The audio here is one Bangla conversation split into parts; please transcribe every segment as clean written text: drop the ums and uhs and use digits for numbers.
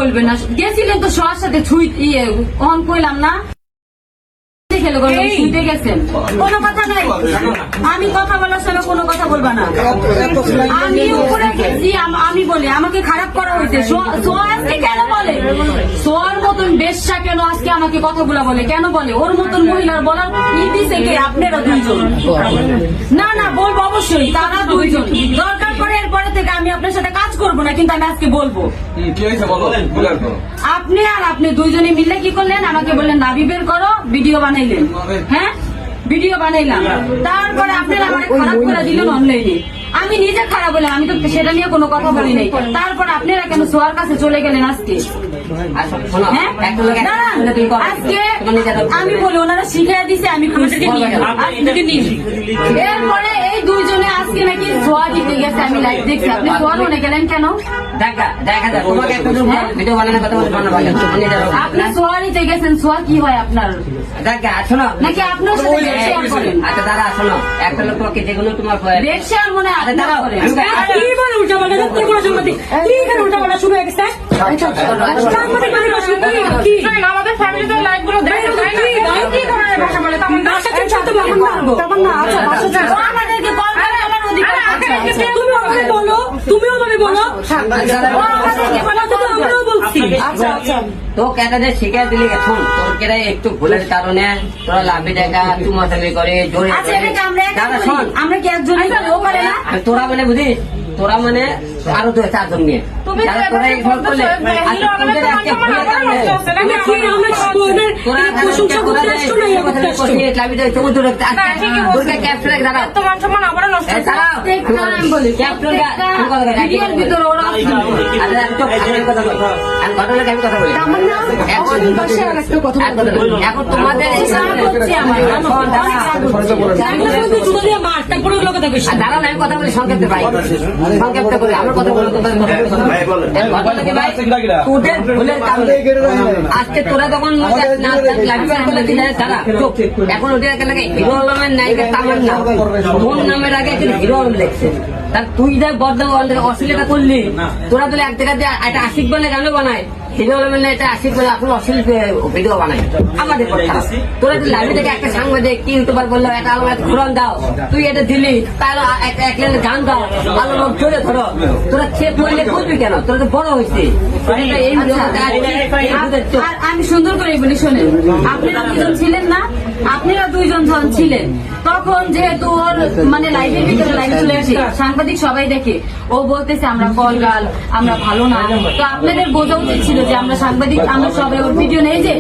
বলবেন না, গেছিলেন তো সবার সাথে ছুঁই অন কইলাম না শুইতে গেছেন, কোনো কথা নাই। আমি কথা বলার সময় কোনো কথা বলবা না। আমি উপরে গেছি, আমি বলি আমাকে খারাপ করা হয়েছে। আজকে কেন বলে সোয়ার মতন বেশ্যা কেন আজকে আমাকে কথাগুলা বলে কেন বলে? ওর মতন মহিলার বলার দিছে কে? আপনারা দুইজন। না না বলবো অবশ্যই, তারা দুইজন। দরকার পড়ে এরপরে থেকে আমি আপনার সাথে কাজ করবো না, কিন্তু আমি আজকে বলবো। আপনি আর আপনি দুইজনে মিলে কি করলেন? আমাকে বললেন দাবি বের করো, ভিডিও বানাইলেন। হ্যাঁ ভিডিও বানাইলাম, তারপরে আপনারা আমার খারাপ করে দিলেন অনলাইনে। আমি নিজে খারাপ হলাম, আমি তো সেটা নিয়ে কোনো কথা বলি নাই। তারপর আপনারা কেন সোয়ার কাছে চলে গেলেন আজকে? আজকে আমি বলি ওনারা শিখিয়ে দিছে, আমি এরপরে এই দুইজনে আজকে নাকি সোয়া দিতে গেছে। আমি লাইভ দেখছি, আপনি সোয়া মনে গেলেন কেন? আপনি সোয়া নিতে গেছেন, সোয়া কি হয় আপনার? নাকি আপনার সাথে শেয়ার করেন? আচ্ছা দাদা শোনো, একটা লোক তোমাকে যেগুলো তোমার শেয়ার মনে হয় আমাদের ফ্যামিলিতে লাইভ গুলো দেখে ভাষা বলে তুমিও বলো তো কেটাতে শিখে দিলি এখন তোর কেটে একটু ভুলের কারণে তোরা লাভি টাকা চুমাচামি করে জোরে আমরা কি একজন তোরা মানে বুঝিস, তোরা মানে আরো 2-4 জন নিয়ে তোরা এইভাবে করলে এখন তোমাদের দাঁড়ান আমি কথা বলি সংক্ষেপে ভাই, সংক্ষেপটা করে আমার কথা বলো। আজকে তোরা তখন এখন ওটা হিরো আলমের নায়িকা তামান্না তোর নামের আগে হিরো আলম লেখছে। তার তুই যা বদনাম অশ্লীলতা করলি, তোরা তো এক জায়গাতে একটা আশিক বলে গানও বানায়, হিরো আলমের একটা আশিক বলে এখন অশ্লীল ভিডিও বানায়। আমাদের তোরা তো লাইভে থেকে একটা সাংবাদিক কি ইউটিউবার বললো একটা আলম একটা ঘুরন দাও, তুই এটা দিলি, তার এক গান দাও, আলো লোক ধরে ধরো। তোরা খেয়ে পড়লে বলবি কেন? তোরা তো বড় হয়েছে। আমি সুন্দর করে বলি শোনেন, আপনারা দুজন ছিলেন না, আপনারা দুইজন যখন ছিলেন তখন যেহেতু ওর মানে লাইভের ভিতরে লাইভ চলে আসে, সাংবাদিক সবাই দেখে, ও বলতেছে আমরা কলগাল, আমরা ভালো না। তো আপনাদের বোঝা উচিত ছিল যে আমরা সাংবাদিক, আমরা সবাই ওর ভিডিও নেই যে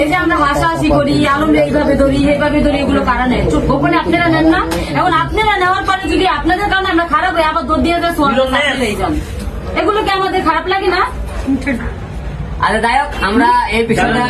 এই যে আমরা হাসাহাসি করি, আলমরে এইভাবে ধরি এইভাবে ধরি, এগুলো কারা নেয়? চুপ গোপনে আপনারা নেন না। এখন আপনারা নেওয়ার পরে যদি আপনাদের কারণে আমরা খারাপ হই, আবার দৌড় দিয়ে যান, এগুলো কি আমাদের খারাপ লাগে না? আরে দায়ক আমরা এই বিষয়টা